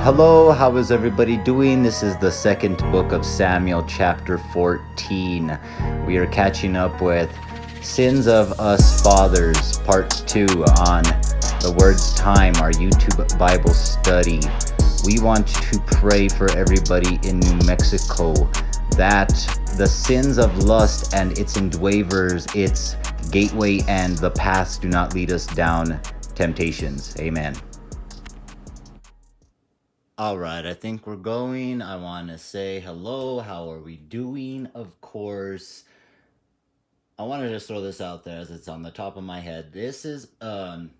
Hello, how is everybody doing? This is the second book of Samuel, chapter 14. We are catching up with Sins of Us Fathers, part 2 on the Word's Time, our YouTube Bible study. We want to pray for everybody in New Mexico that the sins of lust and its endwavers, its gateway and the paths do not lead us down temptations. Amen. All right, I think we're going. I want to say hello. How are we doing? Of course, I want to just throw this out there as it's on the top of my head. This is not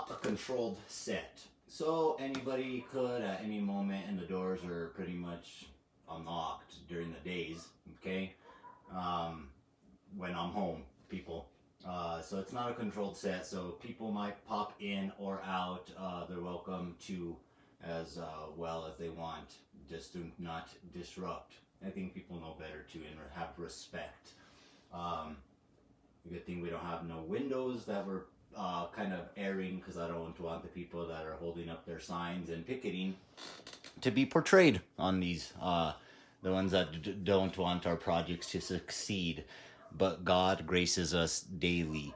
a controlled set. So anybody could at any moment, and the doors are pretty much unlocked during the days, okay? When I'm home, people. So it's not a controlled set, so people might pop in or out. They're welcome to as well as they want. Just do not disrupt. I think people know better too and have respect. Good thing we don't have no windows that were kind of airing, because I don't want the people that are holding up their signs and picketing to be portrayed on these, the ones that don't want our projects to succeed. But God graces us daily.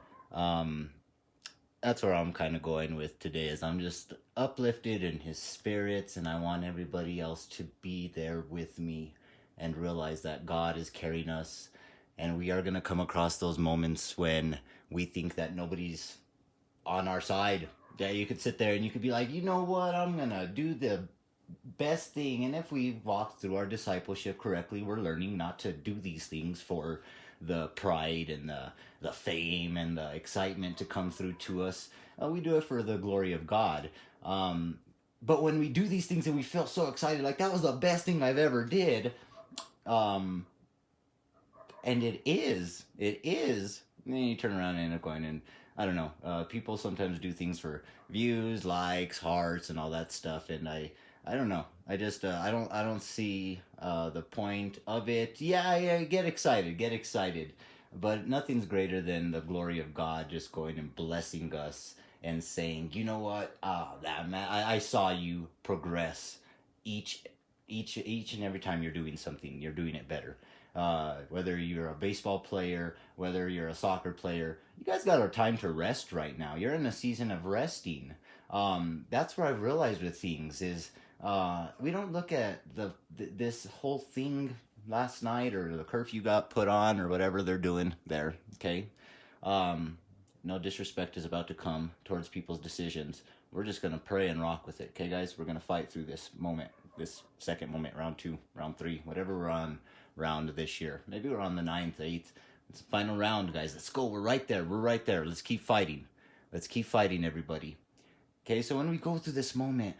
That's where I'm kind of going with today, is I'm just uplifted in his spirits, and I want everybody else to be there with me and realize that God is carrying us, and we are going to come across those moments when we think that nobody's on our side. Yeah, you could sit there and you could be like, you know what, I'm going to do the best thing. And if we walk through our discipleship correctly, we're learning not to do these things for the pride and the fame and the excitement to come through to us. We do it for the glory of God. But when we do these things and we feel so excited, like that was the best thing I've ever did, and it is, and then you turn around and end up going, and I don't know, people sometimes do things for views, likes, hearts, and all that stuff, and I don't know. I just I don't see the point of it. Yeah, get excited, but nothing's greater than the glory of God just going and blessing us and saying, you know what, that man, I saw you progress each and every time you're doing something, you're doing it better. Whether you're a baseball player, whether you're a soccer player, you guys got our time to rest right now. You're in a season of resting. That's where I've realized with things is, we don't look at this whole thing last night, or the curfew got put on, or whatever they're doing there, okay? No disrespect is about to come towards people's decisions. We're just going to pray and rock with it, okay, guys? We're going to fight through this moment, this second moment, round 2, round 3, whatever we're on round this year. Maybe we're on the 9th, 8th. It's the final round, guys. Let's go. We're right there. Let's keep fighting. Everybody. Okay, so when we go through this moment,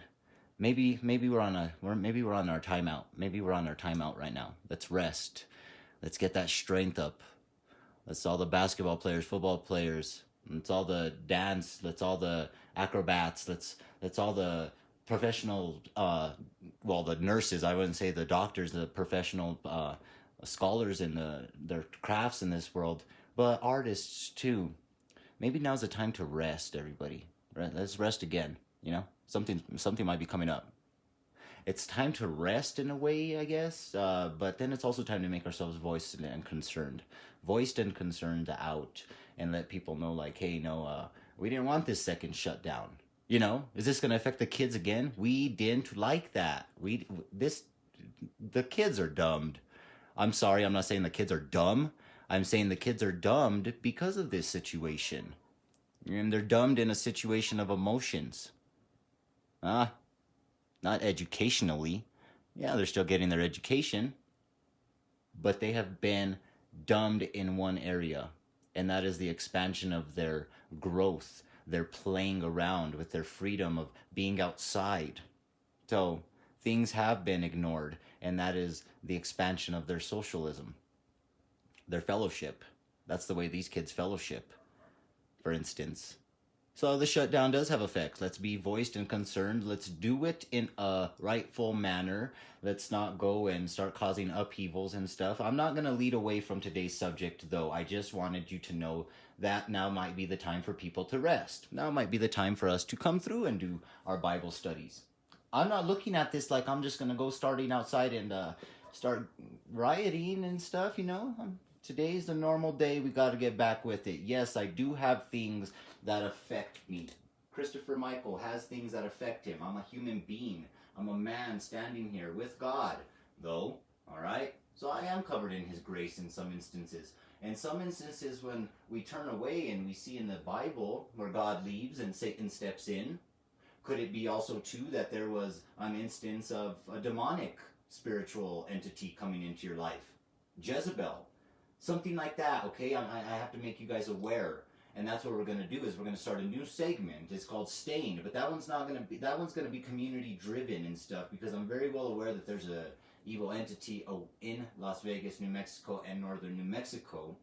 maybe we're on our timeout. Maybe we're on our timeout right now. Let's rest. Let's get that strength up. Let's all the basketball players, football players. Let's all the dance. Let's all the acrobats. Let's all the professional. The nurses. I wouldn't say the doctors. The professional scholars in their crafts in this world, but artists too. Maybe now's the time to rest, everybody. Let's rest again. You know, something might be coming up. It's time to rest in a way, I guess, but then it's also time to make ourselves voiced and concerned out, and let people know, like, hey, no, we didn't want this second shutdown. You know, is this going to affect the kids again? We didn't like that. The kids are dumbed. I'm sorry, I'm not saying the kids are dumb. I'm saying the kids are dumbed because of this situation. And they're dumbed in a situation of emotions. Not educationally. Yeah, they're still getting their education. But they have been dumbed in one area. And that is the expansion of their growth. They're playing around with their freedom of being outside. So things have been ignored. And that is the expansion of their socialism. Their fellowship. That's the way these kids fellowship, for instance. So the shutdown does have effects. Let's be voiced and concerned. Let's do it in a rightful manner. Let's not go and start causing upheavals and stuff. I'm not going to lead away from today's subject, though. I just wanted you to know that now might be the time for people to rest. Now might be the time for us to come through and do our Bible studies. I'm not looking at this like I'm just gonna go starting outside and start rioting and stuff. Today's the normal day. We got to get back with it. Yes, I do have things that affect me. Christopher Michael has things that affect him. I'm a human being. I'm a man standing here with God, though. All right. So I am covered in His grace in some instances. And some instances when we turn away and we see in the Bible where God leaves and Satan steps in. Could it be also too that there was an instance of a demonic spiritual entity coming into your life? Jezebel. Something like that, okay? I have to make you guys aware. And that's what we're going to do is we're going to start a new segment. It's called Stained. But that one's going to be community driven and stuff because I'm very well aware that there's a evil entity in Las Vegas, New Mexico and northern New Mexico.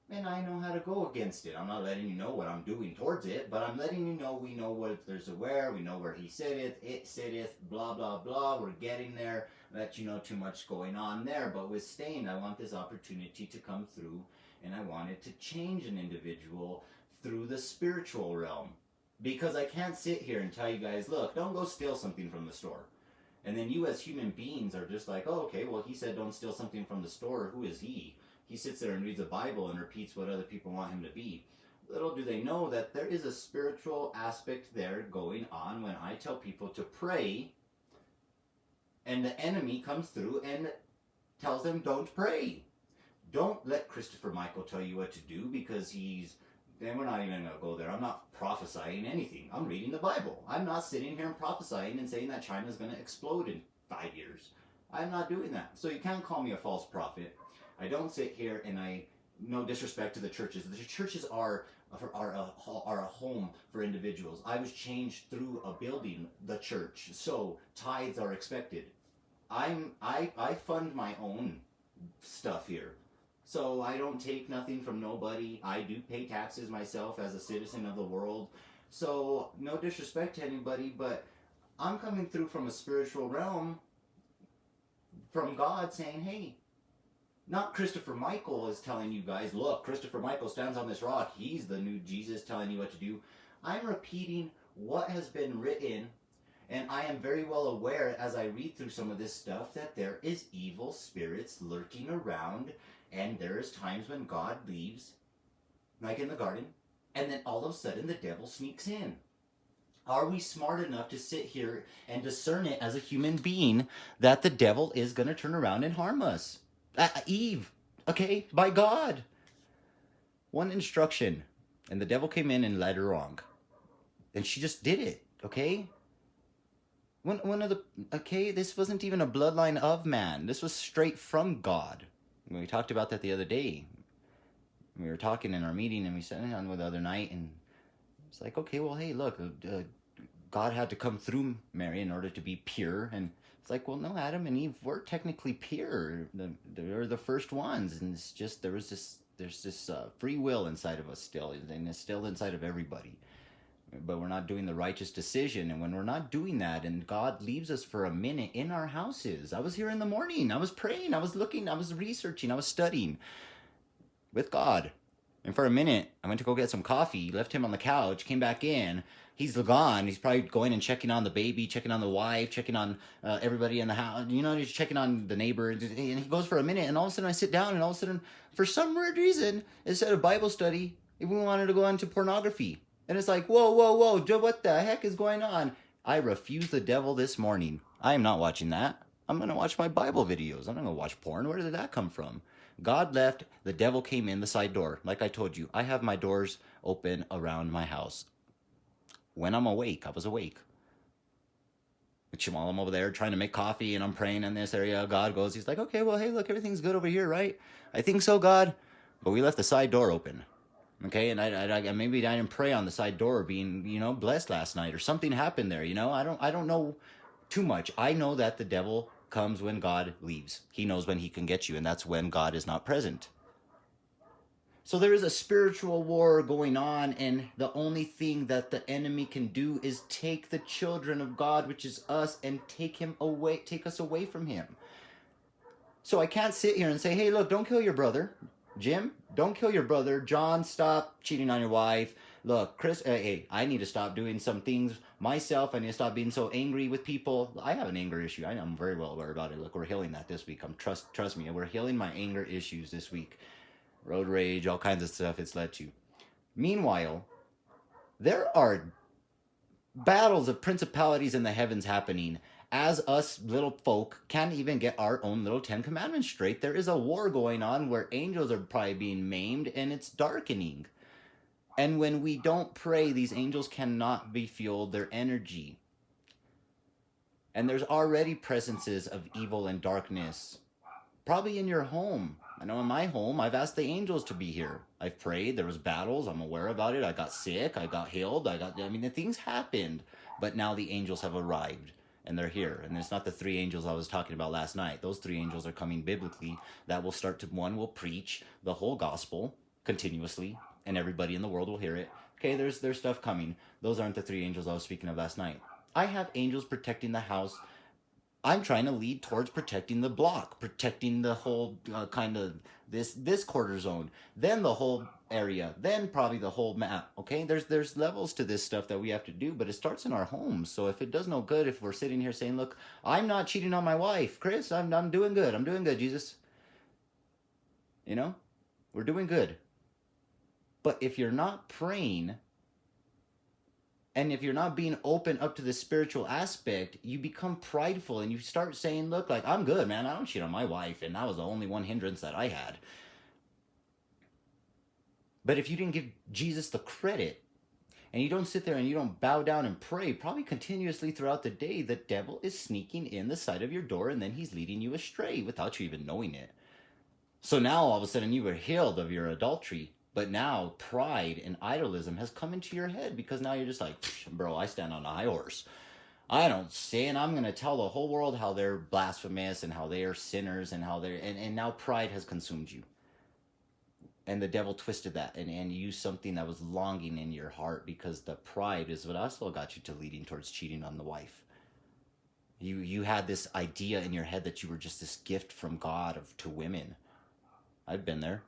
And I know how to go against it. I'm not letting you know what I'm doing towards it, but I'm letting you know we know what there's a where, we know where he sitteth, it sitteth, blah, blah, blah. We're getting there. Let you know too much going on there. But with Stained, I want this opportunity to come through, and I want it to change an individual through the spiritual realm. Because I can't sit here and tell you guys, look, don't go steal something from the store. And then you as human beings are just like, oh, okay, well, he said don't steal something from the store. Who is he? He sits there and reads the Bible and repeats what other people want him to be. Little do they know that there is a spiritual aspect there going on when I tell people to pray and the enemy comes through and tells them don't pray. Don't let Christopher Michael tell you what to do because and we're not even going to go there. I'm not prophesying anything. I'm reading the Bible. I'm not sitting here and prophesying and saying that China's going to explode in 5 years. I'm not doing that. So you can't call me a false prophet. I don't sit here and no disrespect to the churches. The churches are a home for individuals. I was changed through a building, the church. So tithes are expected. I fund my own stuff here. So I don't take nothing from nobody. I do pay taxes myself as a citizen of the world. So no disrespect to anybody, but I'm coming through from a spiritual realm from God saying, hey, not Christopher Michael is telling you guys, look, Christopher Michael stands on this rock. He's the new Jesus telling you what to do. I'm repeating what has been written, and I am very well aware as I read through some of this stuff that there is evil spirits lurking around, and there is times when God leaves, like in the garden, and then all of a sudden the devil sneaks in. Are we smart enough to sit here and discern it as a human being that the devil is going to turn around and harm us? Eve, okay, by God. One instruction, and the devil came in and led her wrong. And she just did it, okay? This wasn't even a bloodline of man. This was straight from God. We talked about that the other day. We were talking in our meeting, and we sat down the other night, and it's like, okay, well, hey, look, God had to come through Mary in order to be pure, and it's like, well, no, Adam and Eve were technically pure. They were the first ones, and it's just there's this free will inside of us still, and it's still inside of everybody. But we're not doing the righteous decision, and when we're not doing that, and God leaves us for a minute in our houses. I was here in the morning. I was praying. I was looking. I was researching. I was studying with God. And for a minute, I went to go get some coffee, left him on the couch, came back in. He's gone. He's probably going and checking on the baby, checking on the wife, checking on everybody in the house. He's checking on the neighbor. And he goes for a minute, and all of a sudden I sit down, and all of a sudden, for some weird reason, instead of Bible study, we wanted to go into pornography. And it's like, whoa, what the heck is going on? I refuse the devil this morning. I am not watching that. I'm going to watch my Bible videos. I'm not going to watch porn. Where did that come from? God left. The devil came in the side door. Like I told you, I have my doors open around my house. When I'm awake, I was awake. While I'm over there trying to make coffee and I'm praying in this area, God goes, he's like, okay, well, hey, look, everything's good over here, right? I think so, God. But we left the side door open. Okay, and I maybe I didn't pray on the side door being, blessed last night or something happened there, I don't know too much. I know that the devil comes when God leaves. He knows when he can get you, and that's when God is not present. So there is a spiritual war going on, and the only thing that the enemy can do is take the children of God, which is us, and take us away from him. So I can't sit here and say, hey, look, don't kill your brother. Jim, don't kill your brother. John, stop cheating on your wife. look, Chris, hey, I need to stop doing some things myself. I need to stop being so angry with people. I have an anger issue. I'm very well aware about it. Look, we're healing that this week. Trust me, we're healing my anger issues this week. Road rage, all kinds of stuff it's led to. Meanwhile, there are battles of principalities in the heavens happening as us little folk can't even get our own little 10 commandments straight. There is a war going on where angels are probably being maimed and it's darkening. And when we don't pray, these angels cannot be fueled their energy. And there's already presences of evil and darkness, probably in your home. I know in my home, I've asked the angels to be here. I've prayed. There was battles. I'm aware about it. I got sick. I got healed. The things happened. But now the angels have arrived. And they're here. And it's not the 3 angels I was talking about last night. Those 3 angels are coming biblically. That will start to, one will preach the whole gospel continuously. And everybody in the world will hear it. Okay, there's stuff coming. Those aren't the 3 angels I was speaking of last night. I have angels protecting the house. I'm trying to lead towards protecting the block, protecting the whole kind of this quarter zone, then the whole area, then probably the whole map. Okay, there's levels to this stuff that we have to do, but it starts in our homes. So if it does no good, if we're sitting here saying, "Look, I'm not cheating on my wife, Chris. I'm doing good. I'm doing good, Jesus." You know, we're doing good. But if you're not praying, and if you're not being open up to the spiritual aspect, you become prideful and you start saying, look, like, I'm good, man. I don't cheat on my wife. And that was the only one hindrance that I had. But if you didn't give Jesus the credit and you don't sit there and you don't bow down and pray, probably continuously throughout the day, the devil is sneaking in the side of your door and then he's leading you astray without you even knowing it. So now all of a sudden you were healed of your adultery. But now pride and idolism has come into your head because now you're just like, bro, I stand on a high horse. I don't sin. I'm going to tell the whole world how they're blasphemous and how they are sinners and how they're... And now pride has consumed you. And the devil twisted that and used something that was longing in your heart because the pride is what also got you to leading towards cheating on the wife. You had this idea in your head that you were just this gift from God to women. I've been there.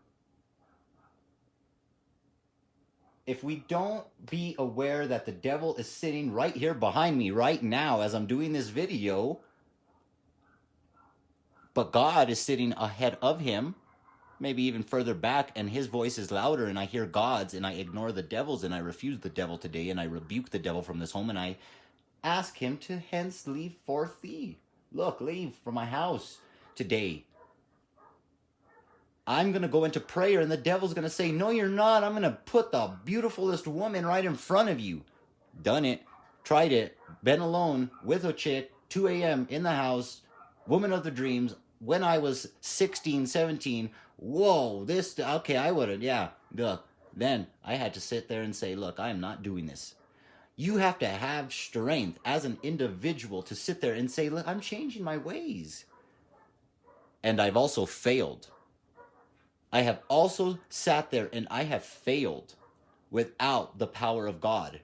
If we don't be aware that the devil is sitting right here behind me right now as I'm doing this video, but God is sitting ahead of him, maybe even further back, and his voice is louder, and I hear God's, and I ignore the devil's, and I refuse the devil today, and I rebuke the devil from this home, and I ask him to hence leave forth thee. Look, leave from my house today. I'm going to go into prayer and the devil's going to say, no, you're not. I'm going to put the beautifulest woman right in front of you. Done it. Tried it. Been alone with a chick, 2 a.m. in the house, woman of the dreams. When I was 16, 17, whoa, okay, I would have, yeah. Look, then I had to sit there and say, look, I am not doing this. You have to have strength as an individual to sit there and say, look, I'm changing my ways. And I've also failed. I have also sat there and I have failed without the power of God.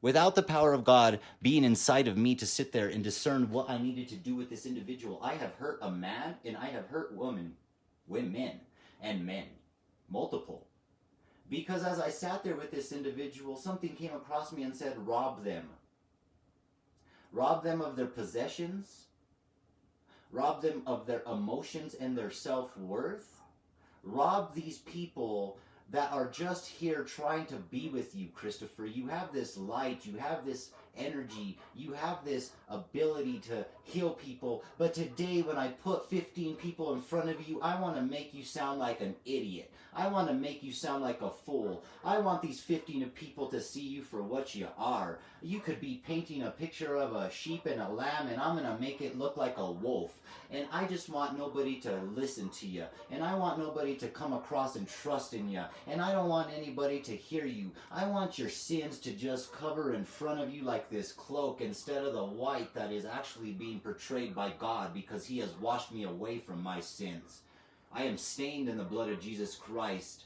Without the power of God being inside of me to sit there and discern what I needed to do with this individual. I have hurt a man and I have hurt women and men, multiple. Because as I sat there with this individual, something came across me and said, rob them. Rob them of their possessions. Rob them of their emotions and their self-worth. Rob these people that are just here trying to be with you, Christopher. You have this light, you have this energy, you have this ability to heal people. But today when I put 15 people in front of you, I want to make you sound like an idiot. I want to make you sound like a fool. I want these 15 people to see you for what you are. You could be painting a picture of a sheep and a lamb, and I'm going to make it look like a wolf. And I just want nobody to listen to you. And I want nobody to come across and trust in you. And I don't want anybody to hear you. I want your sins to just cover in front of you like this cloak instead of the white that is actually being portrayed by God because he has washed me away from my sins. I am stained in the blood of Jesus Christ.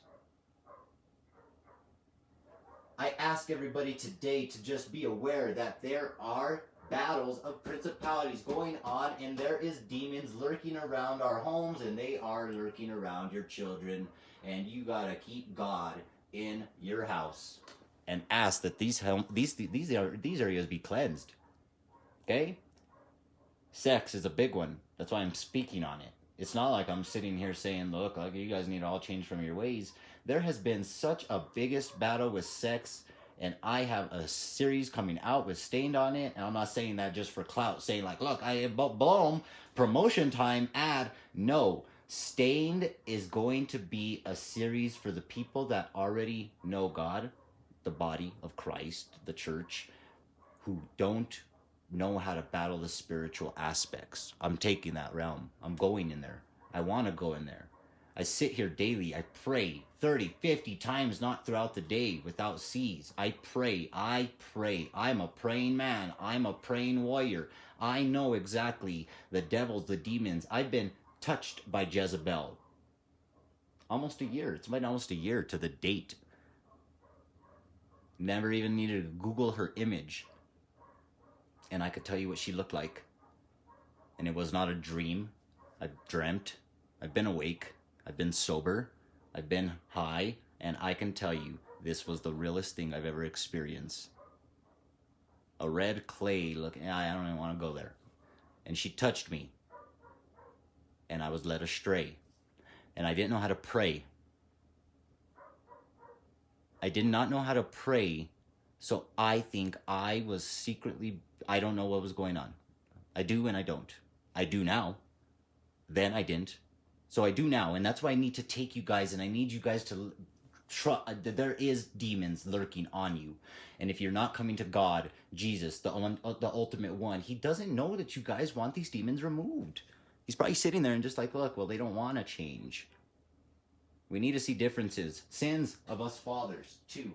I ask everybody today to just be aware that there are battles of principalities going on and there is demons lurking around our homes and they are lurking around your children, and you gotta keep God in your house and ask that these areas be cleansed. Okay? Sex is a big one. That's why I'm speaking on it. It's not like I'm sitting here saying, look, like, you guys need to all change from your ways. There has been such a biggest battle with sex, and I have a series coming out with Stained on it, and I'm not saying that just for clout, saying like, look, I boom, promotion time, ad. No, Stained is going to be a series for the people that already know God, the body of Christ, the church, who don't know how to battle the spiritual aspects. I'm taking that realm. I'm going in there. I want to go in there. I sit here daily. I pray 30, 50 times, not throughout the day, without cease. I pray. I'm a praying man. I'm a praying warrior. I know exactly the devils, the demons. I've been touched by Jezebel. Almost a year. It's been almost a year to the date. Never even needed to Google her image. And I could tell you what she looked like. And it was not a dream. I've dreamt. I've been awake. I've been sober. I've been high. And I can tell you, this was the realest thing I've ever experienced. A red clay looking, I don't even want to go there. And she touched me. And I was led astray. And I didn't know how to pray. I did not know how to pray. So I think I was secretly, I don't know what was going on. I do and I don't. I do now. Then I didn't. So I do now. And that's why I need to take you guys, and I need you guys to trust. There is demons lurking on you. And if you're not coming to God, Jesus, the ultimate one, he doesn't know that you guys want these demons removed. He's probably sitting there and just like, look, well, they don't want to change. We need to see differences. Sins of us fathers, too.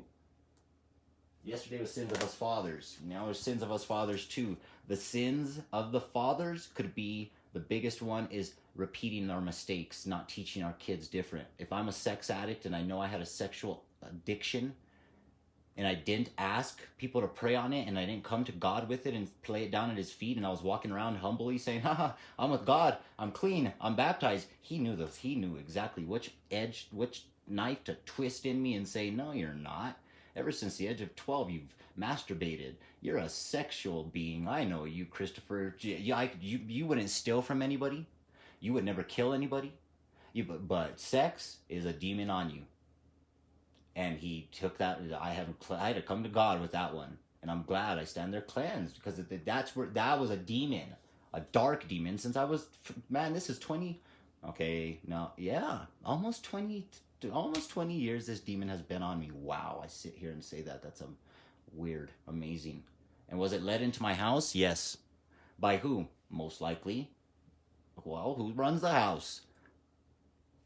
Yesterday was sins of us fathers. Now it's sins of us fathers too. The sins of the fathers could be, the biggest one is repeating our mistakes, not teaching our kids different. If I'm a sex addict and I know I had a sexual addiction and I didn't ask people to pray on it and I didn't come to God with it and lay it down at his feet, and I was walking around humbly saying, haha, I'm with God, I'm clean, I'm baptized. He knew this. He knew exactly which knife to twist in me and say, no, you're not. Ever since the age of 12, you've masturbated. You're a sexual being. I know you, Christopher. You wouldn't steal from anybody. You would never kill anybody. But sex is a demon on you. And he took that. I had to come to God with that one. And I'm glad I stand there cleansed, because that was a demon. A dark demon since I was, man, this is 20. Okay, no, yeah, almost 20 years this demon has been on me. Wow, I sit here and say that. That's weird, amazing. And was it led into my house? Yes. By who? Most likely. Well, who runs the house?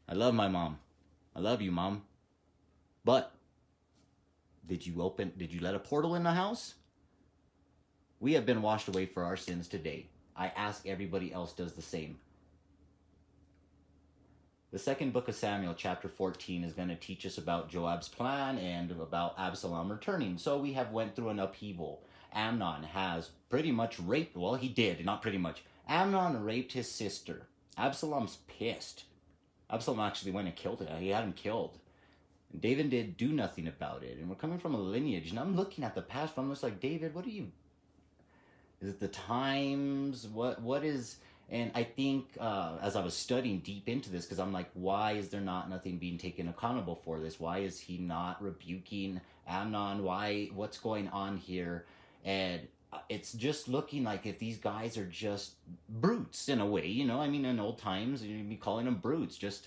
I love my mom. I love you, Mom. But did you let a portal in the house? We have been washed away for our sins today. I ask everybody else does the same. The second book of Samuel, chapter 14, is going to teach us about Joab's plan and about Absalom returning. So we have went through an upheaval. Amnon has pretty much raped, well, he did, not pretty much. Amnon raped his sister. Absalom's pissed. Absalom actually went and killed him. He had him killed. And David did do nothing about it. And we're coming from a lineage, and I'm looking at the past, but I'm just like, David, what are you... Is it the times? What is... And I think as I was studying deep into this, because I'm like, why is there nothing being taken accountable for this? Why is he not rebuking Amnon? What's going on here? And it's just looking like if these guys are just brutes in a way, you know? I mean, in old times, you'd be calling them brutes. Just,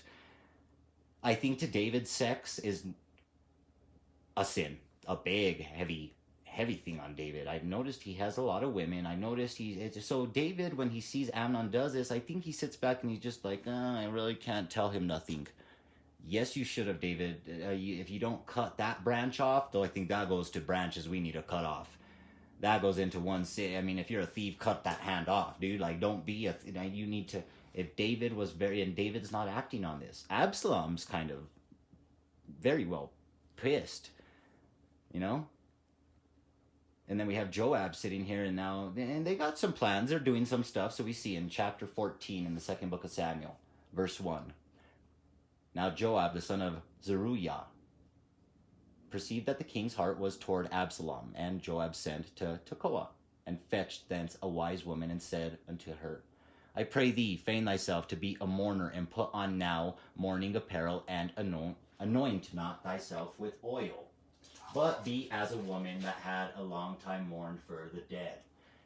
I think to David, sex is a sin, a big, heavy thing on David. I've noticed he has a lot of women. I noticed so David, when he sees Amnon does this, I think he sits back and he's just like, I really can't tell him nothing. Yes, you should have, David. If you don't cut that branch off, though I think that goes to branches we need to cut off. That goes into one sin. I mean, if you're a thief, cut that hand off, dude. Like, don't be you need to, if David was and David's not acting on this. Absalom's kind of very well pissed, you know? And then we have Joab sitting here, and they got some plans. They're doing some stuff. So we see in chapter 14 in the second book of Samuel, verse 1. Now Joab, the son of Zeruiah, perceived that the king's heart was toward Absalom. And Joab sent to Tekoa, and fetched thence a wise woman, and said unto her, I pray thee, feign thyself to be a mourner, and put on now mourning apparel, and anoint not thyself with oil, but be as a woman that had a long time mourned for the dead,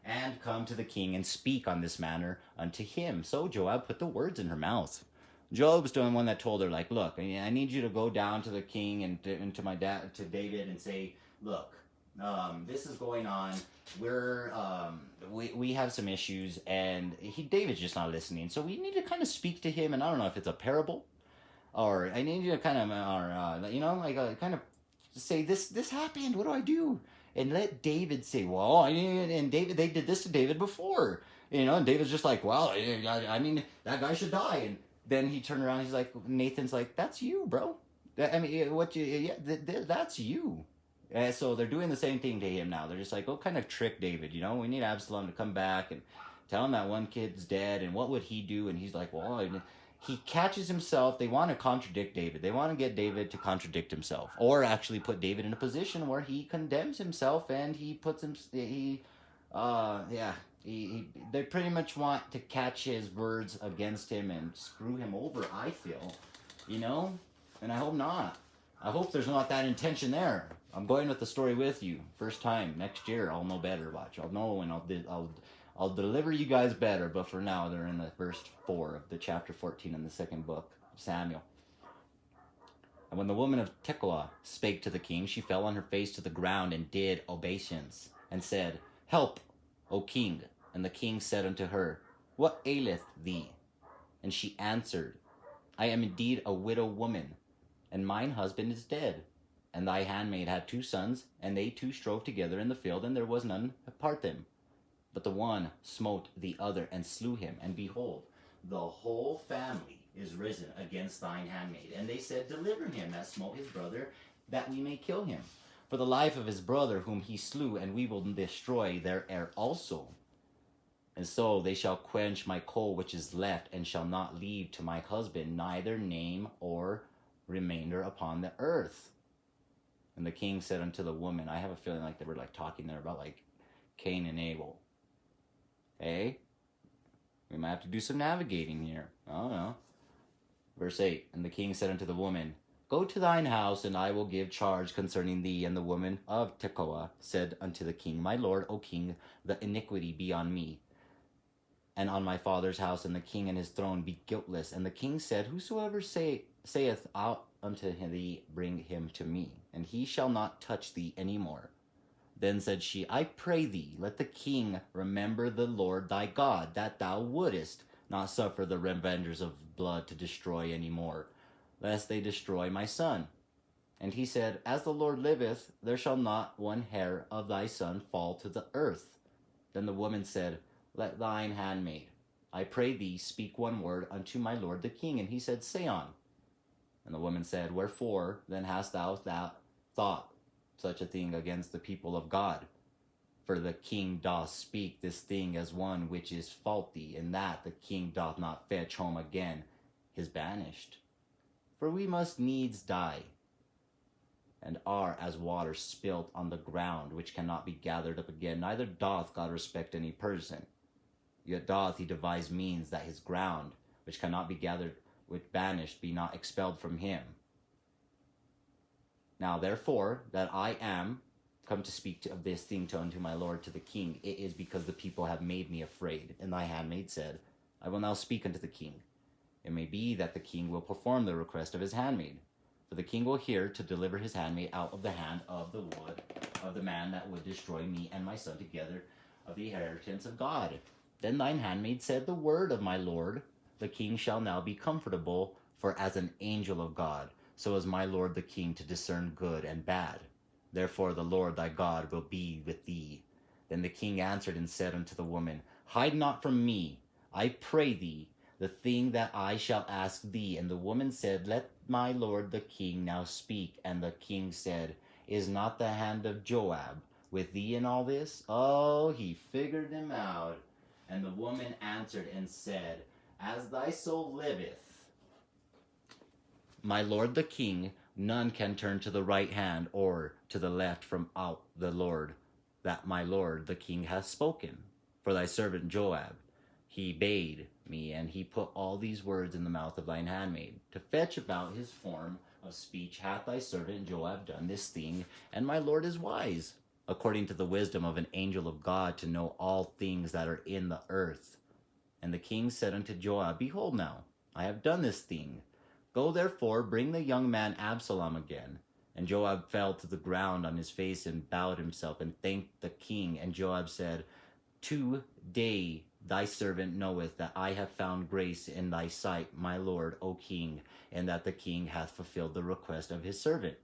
and come to the king, and speak on this manner unto him. So Joab put the words in her mouth. Joab's the one that told her, like, look, I need you to go down to the king and to my dad, to David, and say, look, this is going on. We have some issues, and David's just not listening. So we need to kind of speak to him, and I don't know if it's a parable, or I need you to kind of, kind of say this happened. What do I do? And let David say, well, and David, they did this to David before, and David's just like, well, I mean, that guy should die. And then he turned around, he's like, Nathan's like, that's you, bro. That's you. So they're doing the same thing to him now. They're just like, oh, kind of trick David, we need Absalom to come back and tell him that one kid's dead, and what would he do? And he's like, well, he catches himself. They want to contradict David. They want to get David to contradict himself, or actually put David in a position where he condemns himself, and he puts him, they pretty much want to catch his words against him and screw him over, I feel, and I hope not. I hope there's not that intention there. I'm going with the story with you. First time, next year, I'll know better, watch. I'll know, and I'll deliver you guys better, but for now, they're in the verse 4 of the chapter 14 in the second book of Samuel. And when the woman of Tekoa spake to the king, she fell on her face to the ground, and did obeisance, and said, Help, O king. And the king said unto her, What aileth thee? And she answered, I am indeed a widow woman, and mine husband is dead. And thy handmaid had 2 sons, and they 2 strove together in the field, and there was none to part them. But the one smote the other, and slew him. And behold, the whole family is risen against thine handmaid. And they said, Deliver him that smote his brother, that we may kill him. For the life of his brother whom he slew, and we will destroy their heir also. And so they shall quench my coal which is left, and shall not leave to my husband neither name or remainder upon the earth. And the king said unto the woman, I have a feeling like they were like talking there about like Cain and Abel. Hey, we might have to do some navigating here. I don't know. Verse 8, and the king said unto the woman, Go to thine house, and I will give charge concerning thee. And the woman of Tekoa said unto the king, My lord, O king, the iniquity be on me, and on my father's house, and the king and his throne be guiltless. And the king said, Whosoever saith out unto thee, bring him to me, and he shall not touch thee any more. Then said she, I pray thee, let the king remember the Lord thy God, that thou wouldest not suffer the revengers of blood to destroy any more, lest they destroy my son. And he said, As the Lord liveth, there shall not one hair of thy son fall to the earth. Then the woman said, Let thine handmaid, I pray thee, speak one word unto my lord the king. And he said, Say on. And the woman said, Wherefore then hast thou thought such a thing against the people of God? For the king doth speak this thing as one which is faulty, and that the king doth not fetch home again his banished. For we must needs die, and are as water spilt on the ground, which cannot be gathered up again. Neither doth God respect any person, yet doth he devise means that his ground, which cannot be gathered, which banished, be not expelled from him. Now therefore, that I am come to speak of this thing unto my lord to the king, it is because the people have made me afraid. And thy handmaid said, I will now speak unto the king. It may be that the king will perform the request of his handmaid. For the king will hear to deliver his handmaid out of the hand of the wood of the man that would destroy me and my son together of the inheritance of God. Then thine handmaid said, The word of my lord the king shall now be comfortable, for as an angel of God, so is my lord the king to discern good and bad. Therefore the Lord thy God will be with thee. Then the king answered and said unto the woman, Hide not from me, I pray thee, the thing that I shall ask thee. And the woman said, Let my lord the king now speak. And the king said, Is not the hand of Joab with thee in all this? Oh, he figured him out. And the woman answered and said, As thy soul liveth, my lord the king none can turn to the right hand or to the left from out the Lord, that my Lord the king hath spoken. For thy servant Joab, he bade me, and he put all these words in the mouth of thine handmaid. To fetch about his form of speech hath thy servant Joab done this thing, and my Lord is wise, according to the wisdom of an angel of God, to know all things that are in the earth. And the king said unto Joab, Behold now, I have done this thing. Go therefore, bring the young man Absalom again. And Joab fell to the ground on his face and bowed himself and thanked the king. And Joab said, Today thy servant knoweth that I have found grace in thy sight, my lord, O king, and that the king hath fulfilled the request of his servant.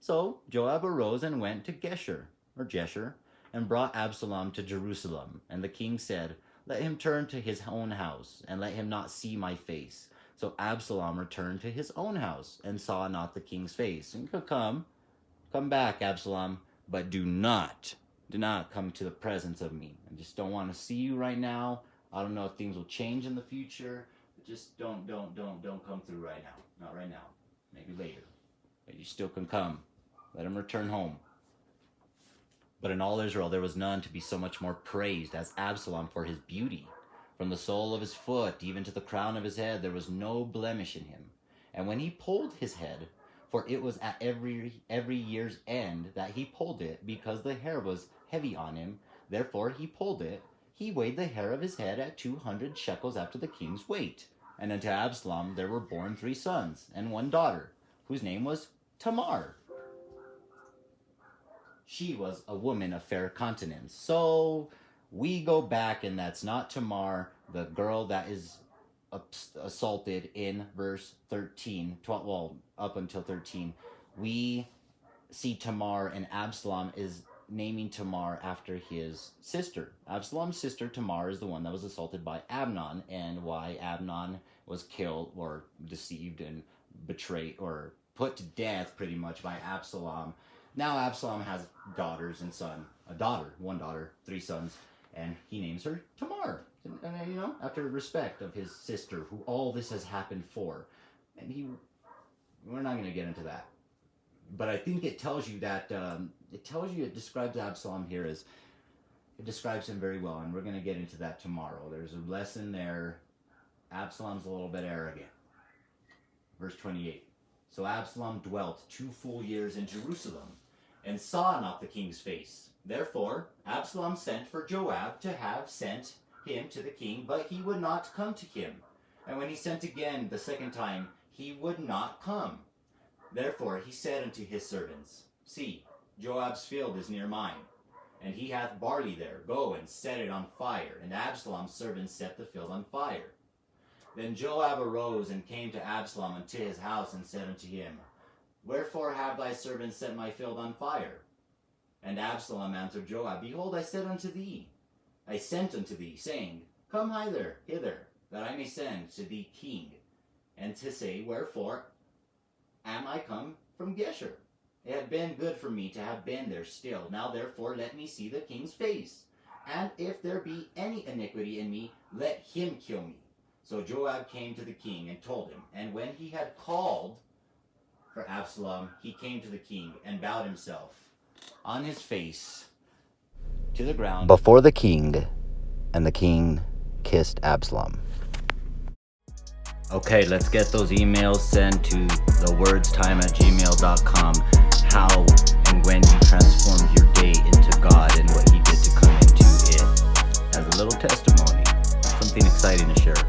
So Joab arose and went to Geshur, and brought Absalom to Jerusalem. And the king said, Let him turn to his own house, and let him not see my face. So Absalom returned to his own house, and saw not the king's face. And come back, Absalom, but do not come to the presence of me. I just don't want to see you right now. I don't know if things will change in the future. But just don't come through right now. Not right now. Maybe later. But you still can come. Let him return home. But in all Israel there was none to be so much more praised as Absalom for his beauty. From the sole of his foot even to the crown of his head there was no blemish in him. And when he pulled his head, for it was at every year's end that he pulled it, because the hair was heavy on him, therefore he pulled it, he weighed the hair of his head at 200 shekels after the king's weight. And unto Absalom there were born 3 sons, and 1 daughter, whose name was Tamar. She was a woman of fair countenance. So we go back, and that's not Tamar, the girl that is assaulted in verse 13, 12, well, up until 13. We see Tamar, and Absalom is naming Tamar after his sister. Absalom's sister, Tamar, is the one that was assaulted by Amnon, and why Amnon was killed or deceived and betrayed or put to death pretty much by Absalom. Now Absalom has daughters and one daughter, 3 sons, and he names her Tamar. And after respect of his sister, who all this has happened for. And we're not going to get into that. But I think it tells you that, it describes Absalom here as, it describes him very well, and we're going to get into that tomorrow. There's a lesson there. Absalom's a little bit arrogant. Verse 28. So Absalom dwelt 2 full years in Jerusalem, and saw not the king's face. Therefore Absalom sent for Joab to have sent him to the king, but he would not come to him. And when he sent again the second time, he would not come. Therefore he said unto his servants, See, Joab's field is near mine, and he hath barley there. Go and set it on fire. And Absalom's servants set the field on fire. Then Joab arose and came to Absalom unto his house, and said unto him, Wherefore have thy servants set my field on fire? And Absalom answered Joab, Behold, I sent unto thee, saying, Come hither, that I may send to thee king, and to say, Wherefore am I come from Geshur? It had been good for me to have been there still. Now therefore let me see the king's face. And if there be any iniquity in me, let him kill me. So Joab came to the king and told him. And when he had called for Absalom, he came to the king and bowed himself on his face to the ground before the king, and the king kissed Absalom. Okay, let's get those emails sent to thewordstime@gmail.com. How and when he transformed your day into God and what he did to come into it as a little testimony. Something exciting to share.